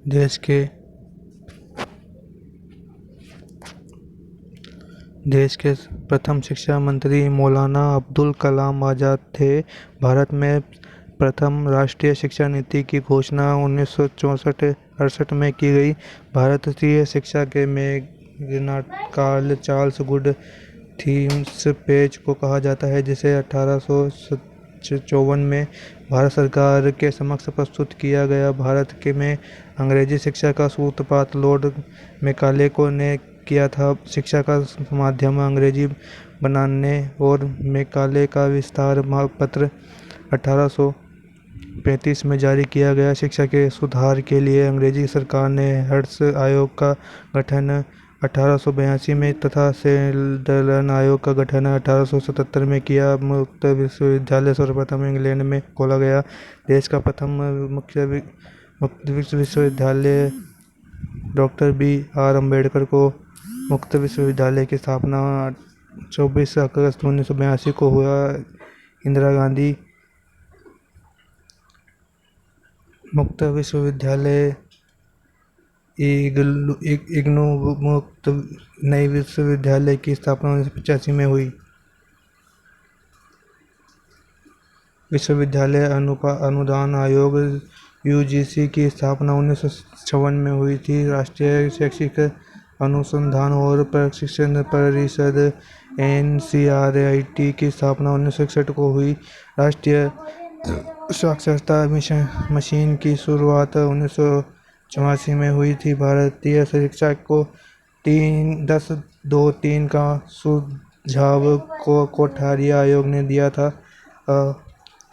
देश के देश के प्रथम शिक्षा मंत्री मौलाना अब्दुल कलाम आज़ाद थे। भारत में प्रथम राष्ट्रीय शिक्षा नीति की घोषणा 1964-68 में की गई। भारतीय शिक्षा के Magna Carta Charles good themes page को कहा जाता है, जिसे 1854 में भारत सरकार के समक्ष प्रस्तुत किया गया। भारत के में अंग्रेजी शिक्षा का सूत्रपात लॉर्ड मैकाले को ने किया था। शिक्षा का माध्यम अंग्रेजी बनाने और मैकाले का विस्तार पत्र 1835 में जारी किया गया। शिक्षा के सुधार के लिए अंग्रेजी सरकार ने हर्ट्ज आयोग का गठन 1882 में तथा सेल्डन आयोग का गठन 1877 में किया। मुक्त विश्वविद्यालय सर्वप्रथम इंग्लैंड में खोला गया। देश का प्रथम मुक्त विश्वविद्यालय डॉक्टर बी.आर. अम्बेडकर को मुक्त विश्वविद्यालय की स्थापना 24 अगस्त 1982 को हुआ। इंदिरा गांधी मुक्त विश्वविद्यालय इग्नू मुक्त नई विश्वविद्यालय की स्थापना 1985 में हुई। विश्वविद्यालय अनुदान आयोग यूजीसी की स्थापना 1956 में हुई थी। राष्ट्रीय शैक्षिक अनुसंधान और प्रशिक्षण परिषद एनसीईआरटी की स्थापना 1961 को हुई। राष्ट्रीय साक्षरता मिशन की शुरुआत 1984 में हुई थी। भारतीय शिक्षा को 1023 का सुझाव कोठारी आयोग ने दिया था।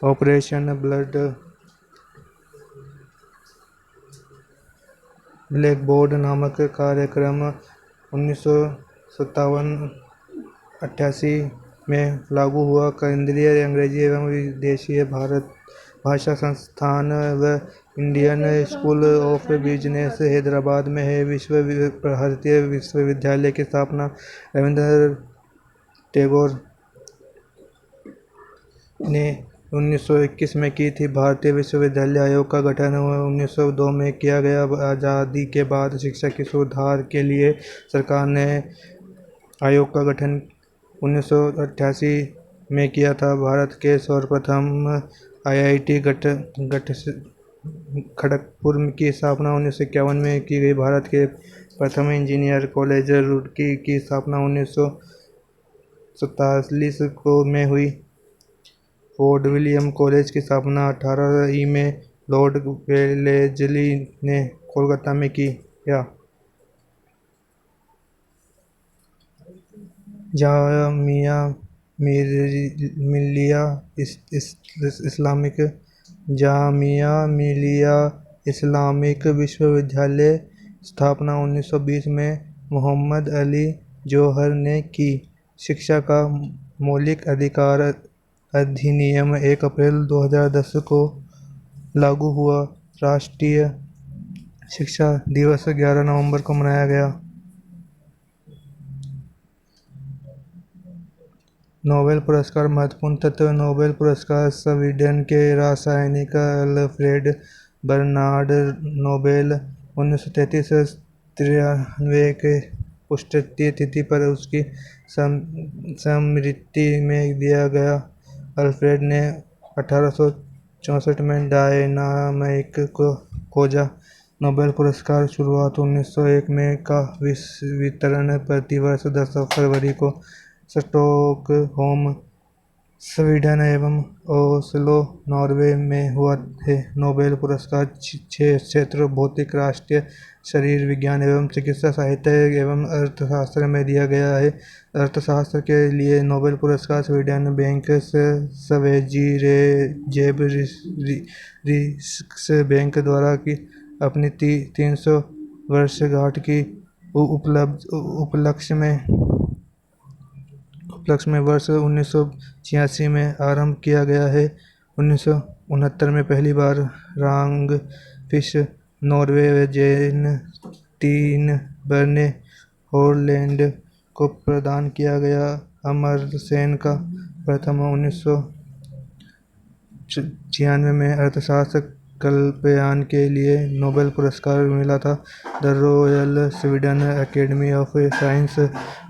ऑपरेशन ब्लैकबोर्ड नामक कार्यक्रम 1987-88 में लागू हुआ। केंद्रीय अंग्रेजी एवं विदेशी भाषा संस्थान व Indian school of business Hyderabad में है। भारतीय विश्वविद्यालय की स्थापना रविंद्रनाथ टैगोर ने 1921 में की थी। भारतीय विश्वविद्यालय आयोग का गठन 1902 में किया गया। आज़ादी के बाद शिक्षा के सुधार के लिए सरकार ने आयोग का गठन 1988 में किया था। भारत के सर्वप्रथम आईआईटी खड़गपुर की स्थापना 1951 में की गई। भारत के प्रथम इंजीनियर कॉलेज रुड़की की स्थापना 1947 में हुई। फोर्ट विलियम कॉलेज की स्थापना 18 में लॉर्ड वेलेस्ली ने कोलकाता में किया। जामिया मिलिया इस्लामिक विश्वविद्यालय स्थापना 1920 में मोहम्मद अली जौहर ने की। शिक्षा का मौलिक अधिकार अधिनियम 1 अप्रैल 2010 को लागू हुआ। राष्ट्रीय शिक्षा दिवस 11 नवंबर को मनाया गया। नोबेल पुरस्कार महत्वपूर्ण तत्व। नोबेल पुरस्कार स्वीडन के रासायनिक अल्फ्रेड बर्नार्ड नोबेल 1933-93 के पुण्यतिथि पर उसकी स्मृति में दिया गया। अल्फ्रेड ने 1864 में डायनामाइट को खोजा। नोबेल पुरस्कार शुरुआत 1901 में का वितरण प्रतिवर्ष 10 फरवरी को स्टॉकहोम स्वीडन एवं ओस्लो नॉर्वे में हुआ है। नोबेल पुरस्कार 6 क्षेत्रों भौतिक, राष्ट्रीय शरीर विज्ञान एवं चिकित्सा, साहित्य एवं अर्थशास्त्र में दिया गया है। अर्थशास्त्र के लिए नोबेल पुरस्कार स्वीडन बैंक स्वेरिजेस बैंक द्वारा की अपनी 300 वर्षगांठ की उपलक्ष्य में वर्ष 1986 में आरंभ किया गया है। 1969 में पहली बार रांगफिश नॉर्वे व जेन तीनबर्ने हॉलैंड को प्रदान किया गया। अमर्त्य का प्रथम 1996 में अर्थशास्त्र कल्पयान के लिए नोबेल पुरस्कार मिला था। The royal Sweden academy of science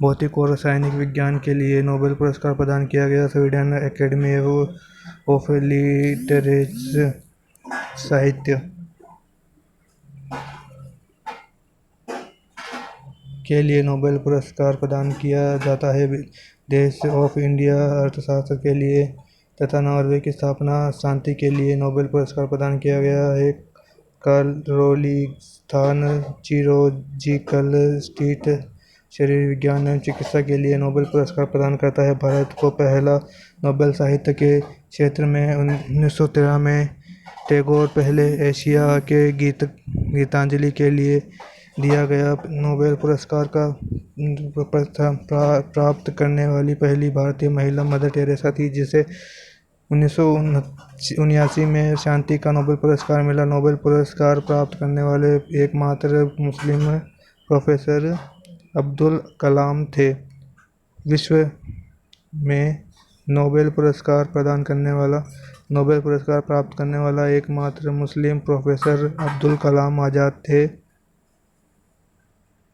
भौतिक और रासायनिक विज्ञान के लिए नोबेल पुरस्कार प्रदान किया गया। स्वीडन एकेडमी ऑफ लिटरेचर साहित्य के लिए नोबेल पुरस्कार प्रदान किया जाता है। देश ऑफ इंडिया अर्थशास्त्र के लिए तथा नॉर्वे की स्थापना शांति के लिए नोबेल पुरस्कार प्रदान किया गया है। कारोलिंस्थान चिरोजिकल स्टीट शरीर विज्ञान एवं चिकित्सा के लिए नोबेल पुरस्कार प्रदान करता है। भारत को पहला नोबेल साहित्य के क्षेत्र में 1913 में टैगोर पहले एशिया के गीतांजलि के लिए दिया गया नोबेल पुरस्कार का प्राप्त करने वाली पहली भारतीय महिला मदर टेरेसा थी, जिसे 1979 में शांति का नोबेल पुरस्कार मिला। नोबेल पुरस्कार प्राप्त करने वाले एकमात्र मुस्लिम प्रोफेसर अब्दुल कलाम थे। विश्व में नोबेल पुरस्कार प्राप्त करने वाला एकमात्र मुस्लिम प्रोफेसर अब्दुल कलाम आज़ाद थे।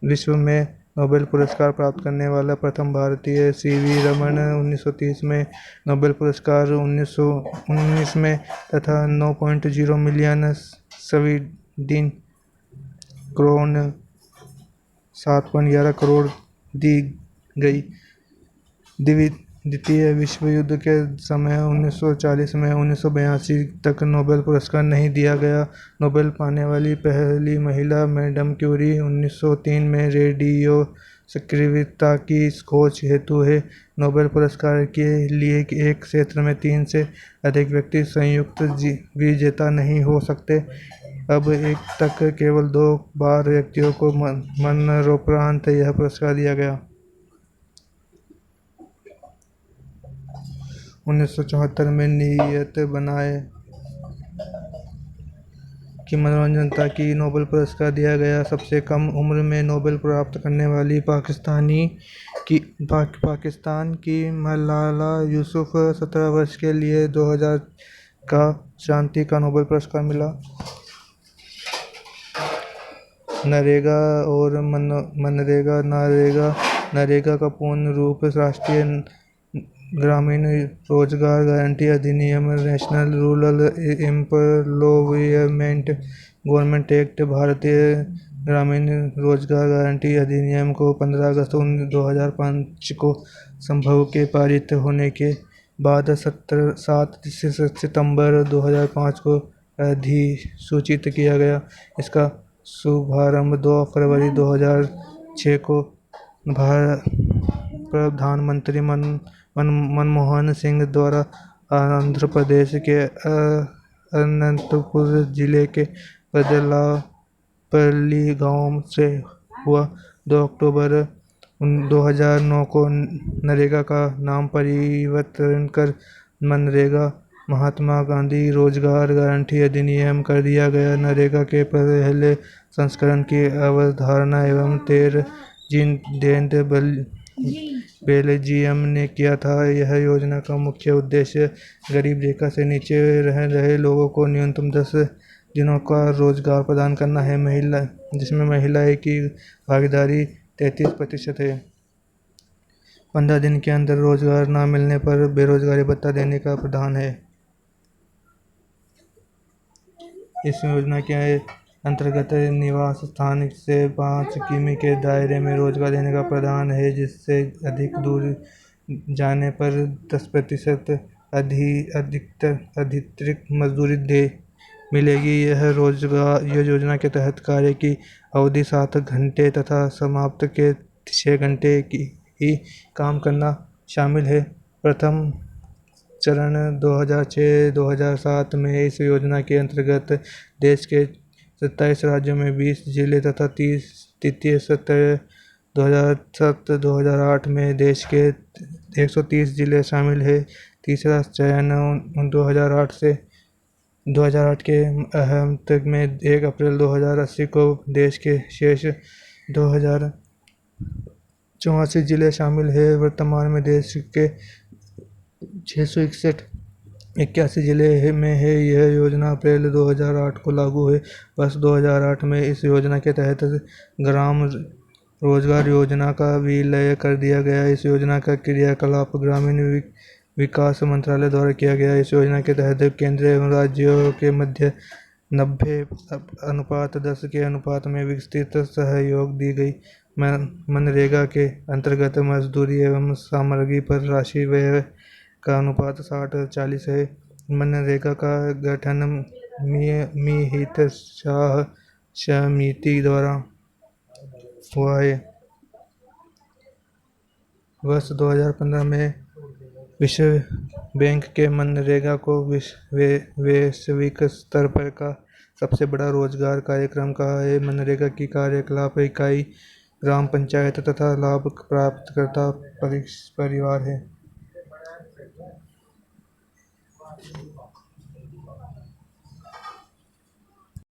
विश्व में नोबेल पुरस्कार प्राप्त करने वाला प्रथम भारतीय सीवी रमन 1930 में नोबेल पुरस्कार 1919 में तथा 9.0 मिलियन स्वीडिश क्रोन 7.11 करोड़ दी गई। द्वितीय विश्व युद्ध के समय 1940 में 1982 तक नोबेल पुरस्कार नहीं दिया गया। नोबेल पाने वाली पहली महिला मैडम क्यूरी 1903 में रेडियो सक्रियता की खोज हेतु है। नोबेल पुरस्कार के लिए एक क्षेत्र में 3 से अधिक व्यक्ति संयुक्त विजेता नहीं हो सकते। अब तक केवल 2 बार व्यक्तियों को मरणोपरांत यह पुरस्कार दिया गया। 1974 में नियत बनाए कि मनोरंजन की नोबेल पुरस्कार दिया गया। सबसे कम उम्र में नोबेल प्राप्त करने वाली पाकिस्तान की मलाला यूसुफ 17 वर्ष के लिए 2000 का शांति का नोबेल पुरस्कार मिला। नरेगा का पूर्ण रूप राष्ट्रीय ग्रामीण रोजगार गारंटी अधिनियम national rural employment government act भारतीय ग्रामीण रोजगार गारंटी अधिनियम को 15 अगस्त 2005 को संभव के पारित होने के बाद 7 सितंबर 2005 को अधिसूचित किया गया। इसका शुभारंभ 2 फरवरी 2006 को प्रधानमंत्री मनमोहन सिंह द्वारा आंध्र प्रदेश के अनंतपुर जिले के पदलापल्ली गांव से हुआ। 2 अक्टूबर 2009 को नरेगा का नाम परिवर्तन कर मनरेगा महात्मा गांधी रोजगार गारंटी अधिनियम कर दिया गया। नरेगा के पहले संस्करण की अवधारणा एवं देवेंद्र बेल्जियम ने किया था। यह योजना का मुख्य उद्देश्य गरीब रेखा से नीचे रह रहे लोगों को न्यूनतम 10 दिनों का रोजगार प्रदान करना है, जिसमें महिलाएं की भागीदारी 33% है। 15 दिन के अंदर रोजगार न मिलने पर बेरोजगारी भत्ता देने का प्रावधान है। इस योजना के अंतर्गत निवास स्थान से 5 किमी के दायरे में रोजगार देने का प्रावधान है, जिससे अधिक दूर जाने पर 10% अतिरिक्त मजदूरी मिलेगी। यह योजना के तहत कार्य की अवधि 7 घंटे तथा समाप्त के 6 घंटे ही काम करना शामिल है। प्रथम चरण 2006-2007 में इस योजना के अंतर्गत देश के 27 राज्यों में 20 जिले तथा तृतीय सत्र 2007-2008 में देश के 130 जिले शामिल है। तीसरा चयन 2008 के अंत में 1 अप्रैल 2080 को देश के शेष 2084 जिले शामिल है। वर्तमान में देश के 661 81 जिले में है। यह योजना अप्रैल 2008 को लागू हुई। वर्ष 2008 में इस योजना के तहत ग्राम रोजगार योजना का विलय कर दिया गया। इस योजना का क्रियाकलाप ग्रामीण विकास मंत्रालय द्वारा किया गया। इस योजना के तहत केंद्र एवं राज्यों के मध्य 90:10 के अनुपात में विस्तृत सहयोग दी गई। मनरेगा के अंतर्गत मजदूरी एवं सामग्री पर राशि व्यय का अनुपात 60:40 है। मनरेगा का गठन मिहित शाह समिति द्वारा हुआ है। वर्ष 2015 में विश्व बैंक के मनरेगा को वैश्विक स्तर पर का सबसे बड़ा रोजगार कार्यक्रम कहा है। मनरेगा की कार्यकलाप इकाई ग्राम पंचायत तथा लाभ प्राप्तकर्ता परिवार है।